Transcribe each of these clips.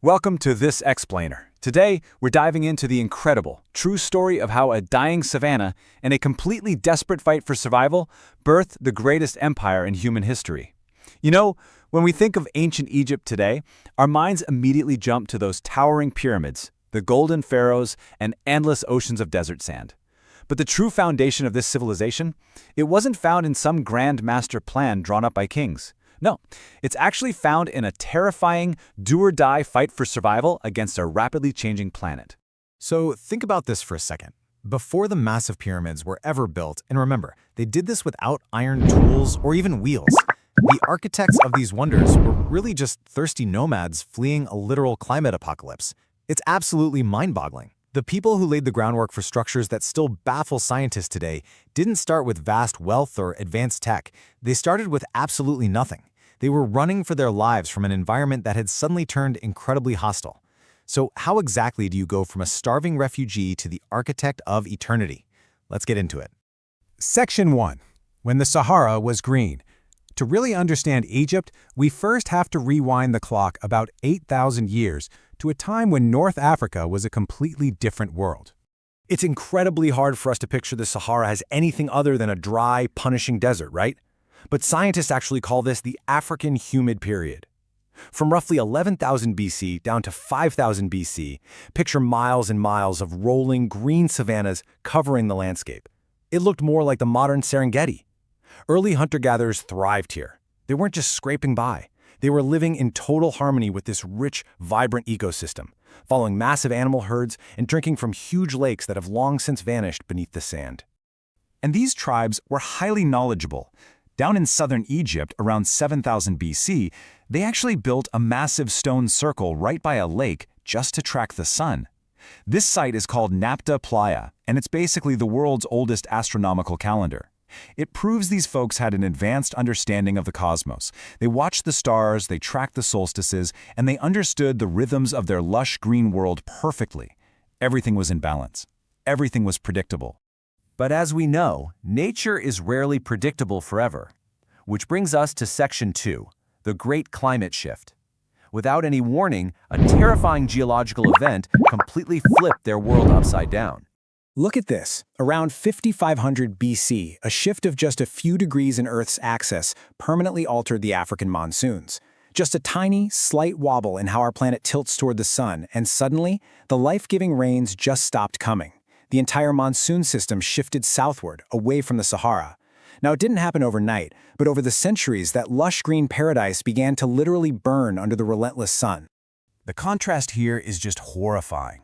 Welcome to This Explainer. Today, we're diving into the incredible, true story of how a dying savanna and a completely desperate fight for survival birthed the greatest empire in human history. You know, when we think of ancient Egypt today, our minds immediately jump to those towering pyramids, the golden pharaohs, and endless oceans of desert sand. But the true foundation of this civilization, it wasn't found in some grand master plan drawn up by kings. No, it's actually found in a terrifying, do-or-die fight for survival against a rapidly changing planet. So think about this for a second. Before the massive pyramids were ever built, and remember, they did this without iron tools or even wheels. The architects of these wonders were really just thirsty nomads fleeing a literal climate apocalypse. It's absolutely mind-boggling. The people who laid the groundwork for structures that still baffle scientists today didn't start with vast wealth or advanced tech. They started with absolutely nothing. They were running for their lives from an environment that had suddenly turned incredibly hostile. So how exactly do you go from a starving refugee to the architect of eternity? Let's get into it. Section 1. When the Sahara was green. To really understand Egypt, we first have to rewind the clock about 8,000 years to a time when North Africa was a completely different world. It's incredibly hard for us to picture the Sahara as anything other than a dry, punishing desert, right? But scientists actually call this the African humid period. From roughly 11,000 BC down to 5,000 BC, picture miles and miles of rolling green savannas covering the landscape. It looked more like the modern Serengeti. Early hunter-gatherers thrived here. They weren't just scraping by. They were living in total harmony with this rich, vibrant ecosystem, following massive animal herds and drinking from huge lakes that have long since vanished beneath the sand. And these tribes were highly knowledgeable. Down in southern Egypt, around 7,000 BC, they actually built a massive stone circle right by a lake just to track the sun. This site is called Nabta Playa, and it's basically the world's oldest astronomical calendar. It proves these folks had an advanced understanding of the cosmos. They watched the stars, they tracked the solstices, and they understood the rhythms of their lush green world perfectly. Everything was in balance. Everything was predictable. But as we know, nature is rarely predictable forever. Which brings us to Section 2, the Great Climate Shift. Without any warning, a terrifying geological event completely flipped their world upside down. Look at this. Around 5,500 BC, a shift of just a few degrees in Earth's axis permanently altered the African monsoons. Just a tiny, slight wobble in how our planet tilts toward the sun, and suddenly, the life-giving rains just stopped coming. The entire monsoon system shifted southward, away from the Sahara. Now, it didn't happen overnight, but over the centuries, that lush green paradise began to literally burn under the relentless sun. The contrast here is just horrifying.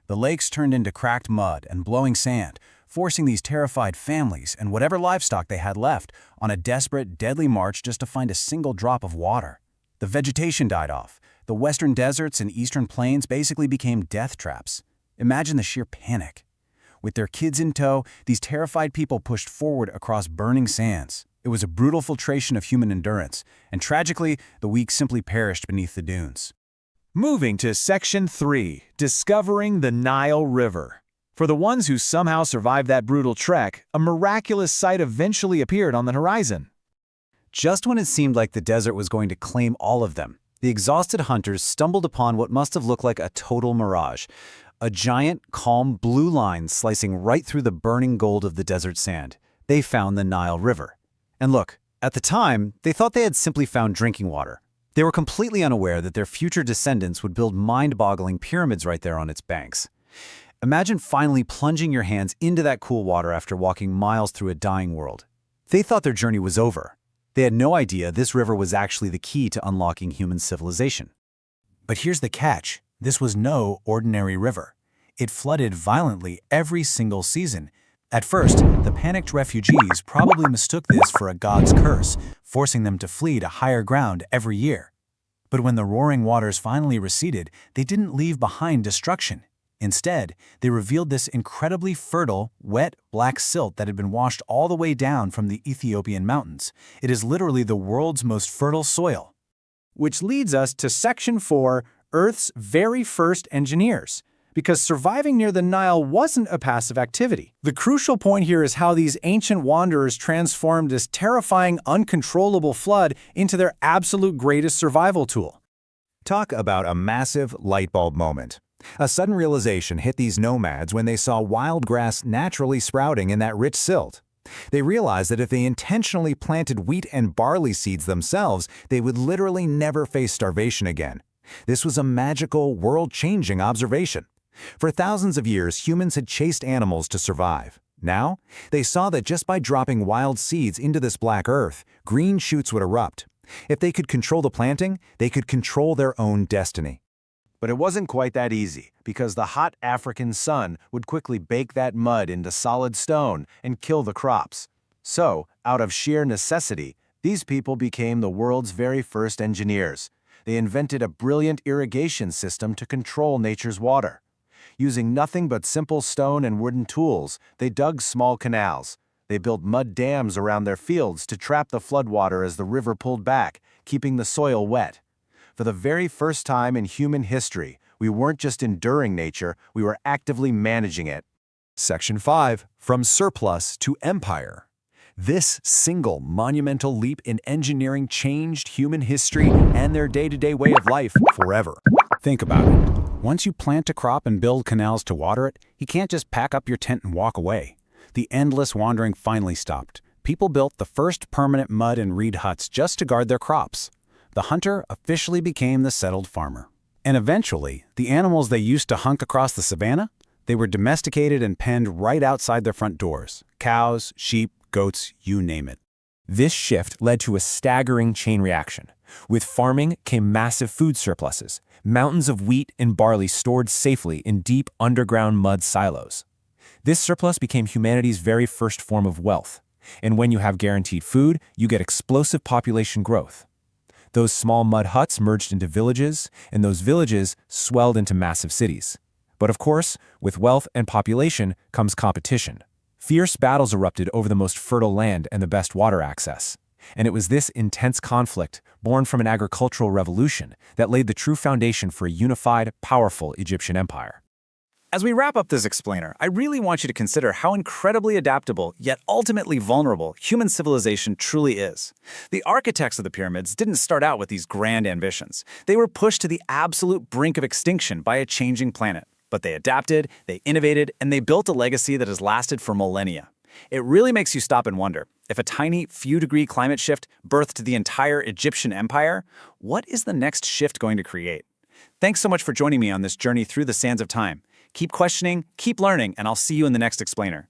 The lakes turned into cracked mud and blowing sand, forcing these terrified families and whatever livestock they had left on a desperate, deadly march just to find a single drop of water. The vegetation died off. The western deserts and eastern plains basically became death traps. Imagine the sheer panic. With their kids in tow, these terrified people pushed forward across burning sands. It was a brutal filtration of human endurance, and tragically, the weak simply perished beneath the dunes. Moving to Section 3, Discovering the Nile River. For the ones who somehow survived that brutal trek, a miraculous sight eventually appeared on the horizon. Just when it seemed like the desert was going to claim all of them, the exhausted hunters stumbled upon what must have looked like a total mirage. A giant, calm blue line slicing right through the burning gold of the desert sand. They found the Nile River. And look, at the time, they thought they had simply found drinking water. They were completely unaware that their future descendants would build mind-boggling pyramids right there on its banks. Imagine finally plunging your hands into that cool water after walking miles through a dying world. They thought their journey was over. They had no idea this river was actually the key to unlocking human civilization. But here's the catch. This was no ordinary river. It flooded violently every single season. At first, the panicked refugees probably mistook this for a god's curse, forcing them to flee to higher ground every year. But when the roaring waters finally receded, they didn't leave behind destruction. Instead, they revealed this incredibly fertile, wet, black silt that had been washed all the way down from the Ethiopian mountains. It is literally the world's most fertile soil. Which leads us to Section 4, Earth's very first engineers. Because surviving near the Nile wasn't a passive activity. The crucial point here is how these ancient wanderers transformed this terrifying, uncontrollable flood into their absolute greatest survival tool. Talk about a massive light bulb moment. A sudden realization hit these nomads when they saw wild grass naturally sprouting in that rich silt. They realized that if they intentionally planted wheat and barley seeds themselves, they would literally never face starvation again. This was a magical, world-changing observation. For thousands of years, humans had chased animals to survive. Now, they saw that just by dropping wild seeds into this black earth, green shoots would erupt. If they could control the planting, they could control their own destiny. But it wasn't quite that easy, because the hot African sun would quickly bake that mud into solid stone and kill the crops. So, out of sheer necessity, these people became the world's very first engineers. They invented a brilliant irrigation system to control nature's water. Using nothing but simple stone and wooden tools, they dug small canals. They built mud dams around their fields to trap the floodwater as the river pulled back, keeping the soil wet. For the very first time in human history, we weren't just enduring nature, we were actively managing it. Section 5. From surplus to empire. This single monumental leap in engineering changed human history and their day-to-day way of life forever. Think about it. Once you plant a crop and build canals to water it, you can't just pack up your tent and walk away. The endless wandering finally stopped. People built the first permanent mud and reed huts just to guard their crops. The hunter officially became the settled farmer. And eventually, the animals they used to hunt across the savannah, they were domesticated and penned right outside their front doors. Cows, sheep, goats, you name it. This shift led to a staggering chain reaction. With farming came massive food surpluses, mountains of wheat and barley stored safely in deep underground mud silos. This surplus became humanity's very first form of wealth. And when you have guaranteed food, you get explosive population growth. Those small mud huts merged into villages, and those villages swelled into massive cities. But of course, with wealth and population comes competition. Fierce battles erupted over the most fertile land and the best water access. And it was this intense conflict, born from an agricultural revolution, that laid the true foundation for a unified, powerful Egyptian empire. As we wrap up this explainer, I really want you to consider how incredibly adaptable, yet ultimately vulnerable, human civilization truly is. The architects of the pyramids didn't start out with these grand ambitions. They were pushed to the absolute brink of extinction by a changing planet. But they adapted, they innovated, and they built a legacy that has lasted for millennia. It really makes you stop and wonder, if a tiny few-degree climate shift birthed the entire Egyptian empire, what is the next shift going to create? Thanks so much for joining me on this journey through the sands of time. Keep questioning, keep learning, and I'll see you in the next explainer.